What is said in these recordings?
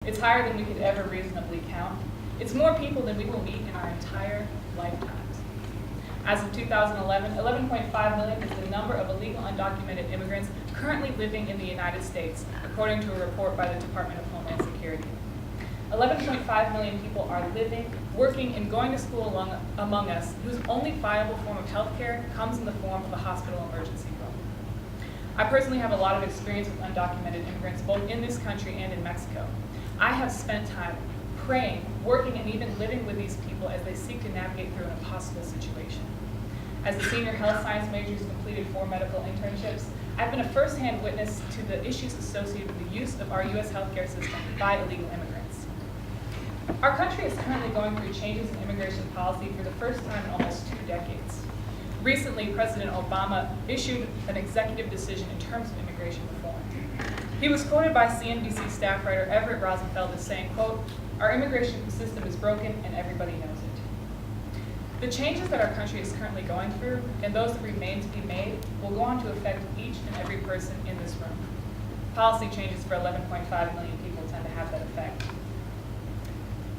It's higher than we could ever reasonably count. It's more people than we will meet in our entire lifetimes. As of 2011, 11.5 million is the number of illegal undocumented immigrants currently living in the United States, according to a report by the Department of Homeland Security. 11.5 million people are living, working, and going to school among us whose only viable form of health care comes in the form of a hospital emergency room. I personally have a lot of experience with undocumented immigrants, both in this country and in Mexico. I have spent time praying, working, and even living with these people as they seek to navigate through an impossible situation. As a senior health science major who's completed 4 medical internships, I've been a first-hand witness to the issues associated with the use of our U.S. healthcare system by illegal immigrants. Our country is currently going through changes in immigration policy for the first time in almost 2 decades. Recently, President Obama issued an executive decision in terms of immigration reform. He was quoted by CNBC staff writer Everett Rosenfeld as saying, quote, "Our immigration system is broken and everybody knows it." The changes that our country is currently going through, and those that remain to be made, will go on to affect each and every person in this room. Policy changes for 11.5 million people tend to have that effect.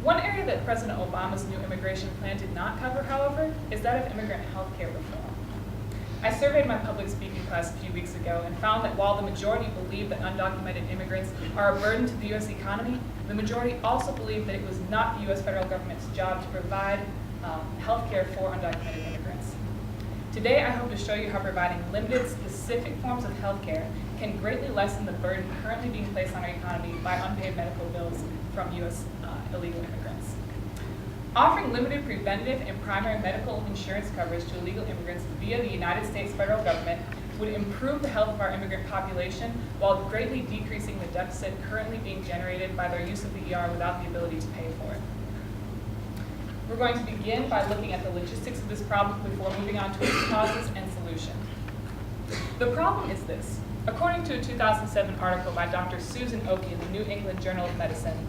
One area that President Obama's new immigration plan did not cover, however, is that of immigrant health care reform. I surveyed my public speaking class a few weeks ago and found that while the majority believed that undocumented immigrants are a burden to the U.S. economy, the majority also believed that it was not the U.S. federal government's job to provide health care for undocumented immigrants. Today, I hope to show you how providing limited, specific forms of health care can greatly lessen the burden currently being placed on our economy by unpaid medical bills from U.S. Illegal immigrants. Offering limited preventative and primary medical insurance coverage to illegal immigrants via the United States federal government would improve the health of our immigrant population while greatly decreasing the deficit currently being generated by their use of the ER without the ability to pay for it. We're going to begin by looking at the logistics of this problem before moving on to its causes and solution. The problem is this. According to a 2007 article by Dr. Susan Oki in the New England Journal of Medicine,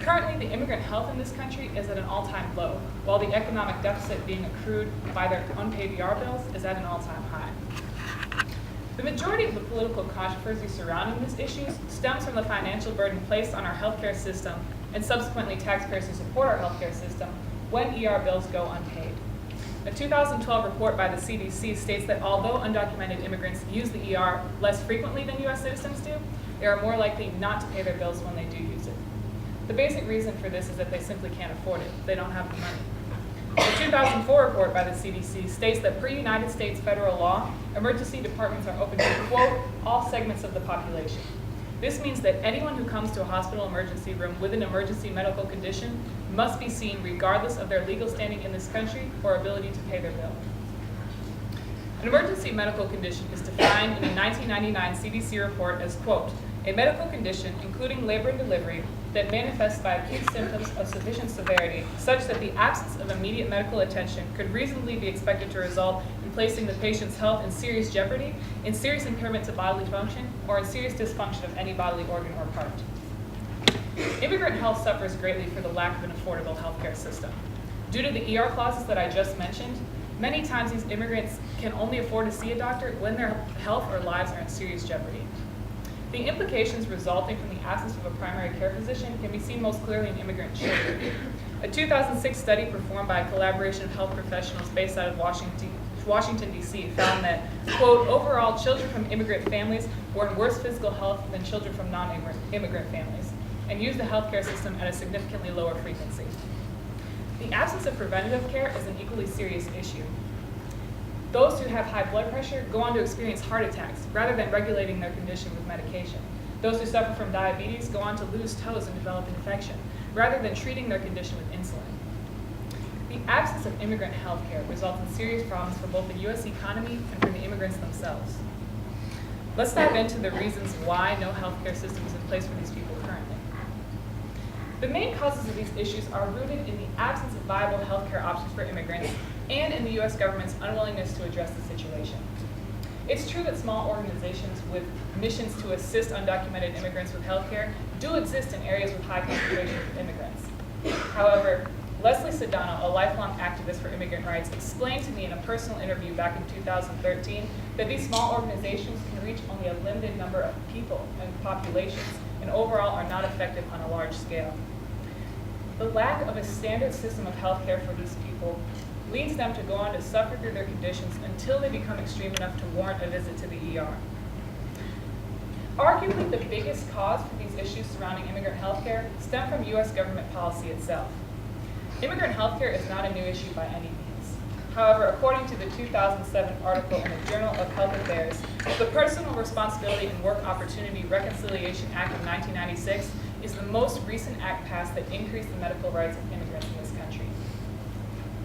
currently the immigrant health in this country is at an all-time low, while the economic deficit being accrued by their unpaid ER bills is at an all-time high. The majority of the political controversy surrounding this issue stems from the financial burden placed on our healthcare system and subsequently taxpayers who support our healthcare system when ER bills go unpaid. A 2012 report by the CDC states that although undocumented immigrants use the ER less frequently than U.S. citizens do, they are more likely not to pay their bills when they do use it. The basic reason for this is that they simply can't afford it. They don't have the money. The 2004 report by the CDC states that per United States federal law, emergency departments are open to, quote, all segments of the population. This means that anyone who comes to a hospital emergency room with an emergency medical condition must be seen regardless of their legal standing in this country or ability to pay their bill. An emergency medical condition is defined in a 1999 CDC report as, quote, a medical condition, including labor and delivery, that manifests by acute symptoms of sufficient severity, such that the absence of immediate medical attention could reasonably be expected to result in placing the patient's health in serious jeopardy, in serious impairment to bodily function, or in serious dysfunction of any bodily organ or part. Immigrant health suffers greatly for the lack of an affordable healthcare system. Due to the ER clauses that I just mentioned, many times these immigrants can only afford to see a doctor when their health or lives are in serious jeopardy. The implications resulting from the absence of a primary care physician can be seen most clearly in immigrant children. A 2006 study performed by a collaboration of health professionals based out of Washington, D.C. found that, quote, overall, children from immigrant families were in worse physical health than children from non-immigrant families, and used the healthcare system at a significantly lower frequency. The absence of preventative care is an equally serious issue. Those who have high blood pressure go on to experience heart attacks rather than regulating their condition with medication. Those who suffer from diabetes go on to lose toes and develop infection rather than treating their condition with insulin. The absence of immigrant health care results in serious problems for both the U.S. economy and for the immigrants themselves. Let's dive into the reasons why no healthcare system is in place for these people currently. The main causes of these issues are rooted in the absence of viable healthcare options for immigrants and in the U.S. government's unwillingness to address the situation. It's true that small organizations with missions to assist undocumented immigrants with healthcare do exist in areas with high concentration of immigrants. However, Leslie Sedano, a lifelong activist for immigrant rights, explained to me in a personal interview back in 2013 that these small organizations can reach only a limited number of people and populations, and and overall are not effective on a large scale. The lack of a standard system of health care for these people leads them to go on to suffer through their conditions until they become extreme enough to warrant a visit to the ER. Arguably, the biggest cause for these issues surrounding immigrant health care stem from U.S. government policy itself. Immigrant health care is not a new issue by any means. However, according to the 2007 article in the Journal of Health Affairs, the Personal Responsibility and Work Opportunity Reconciliation Act of 1996 is the most recent act passed that increased the medical rights of immigrants in this country.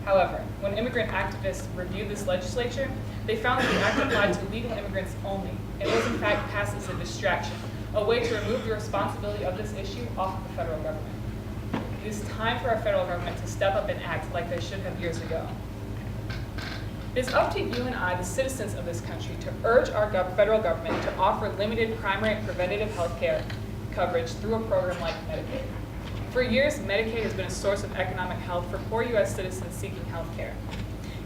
However, when immigrant activists reviewed this legislature, they found that the act applied to legal immigrants only, and was in fact passed as a distraction, a way to remove the responsibility of this issue off of the federal government. It is time for our federal government to step up and act like they should have years ago. It is up to you and I, the citizens of this country, to urge our federal government to offer limited primary and preventative health care coverage through a program like Medicaid. For years, Medicaid has been a source of economic help for poor U.S. citizens seeking health care.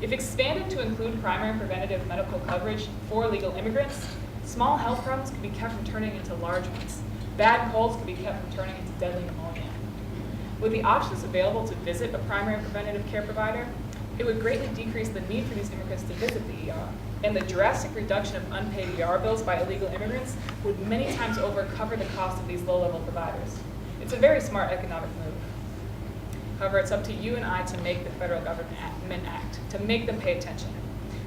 If expanded to include primary and preventative medical coverage for legal immigrants, small health problems could be kept from turning into large ones. Bad colds could be kept from turning into deadly pneumonia. With the options available to visit a primary and preventative care provider, it would greatly decrease the need for these immigrants to visit the ER, and the drastic reduction of unpaid ER bills by illegal immigrants would many times over cover the cost of these low-level providers. It's a very smart economic move. However, it's up to you and I to make the federal government act, to make them pay attention.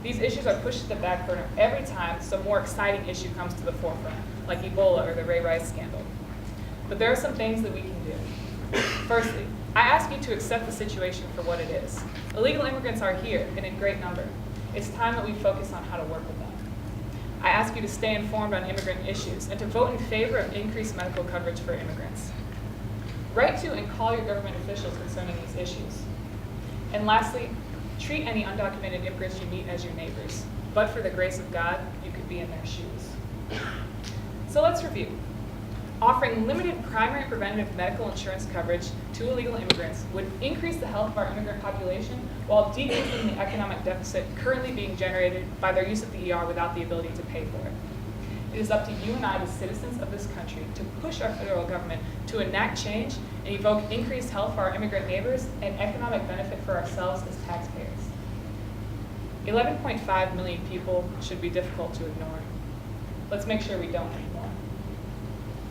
These issues are pushed to the back burner every time some more exciting issue comes to the forefront, like Ebola or the Ray Rice scandal. But there are some things that we can do. Firstly, I ask you to accept the situation for what it is. Illegal immigrants are here and in great number. It's time that we focus on how to work with them. I ask you to stay informed on immigrant issues and to vote in favor of increased medical coverage for immigrants. Write to and call your government officials concerning these issues. And lastly, treat any undocumented immigrants you meet as your neighbors. But for the grace of God, you could be in their shoes. So let's review. Offering limited primary and preventative medical insurance coverage to illegal immigrants would increase the health of our immigrant population while decreasing the economic deficit currently being generated by their use of the ER without the ability to pay for it. It is up to you and I, the citizens of this country, to push our federal government to enact change and evoke increased health for our immigrant neighbors and economic benefit for ourselves as taxpayers. 11.5 million people should be difficult to ignore. Let's make sure we don't.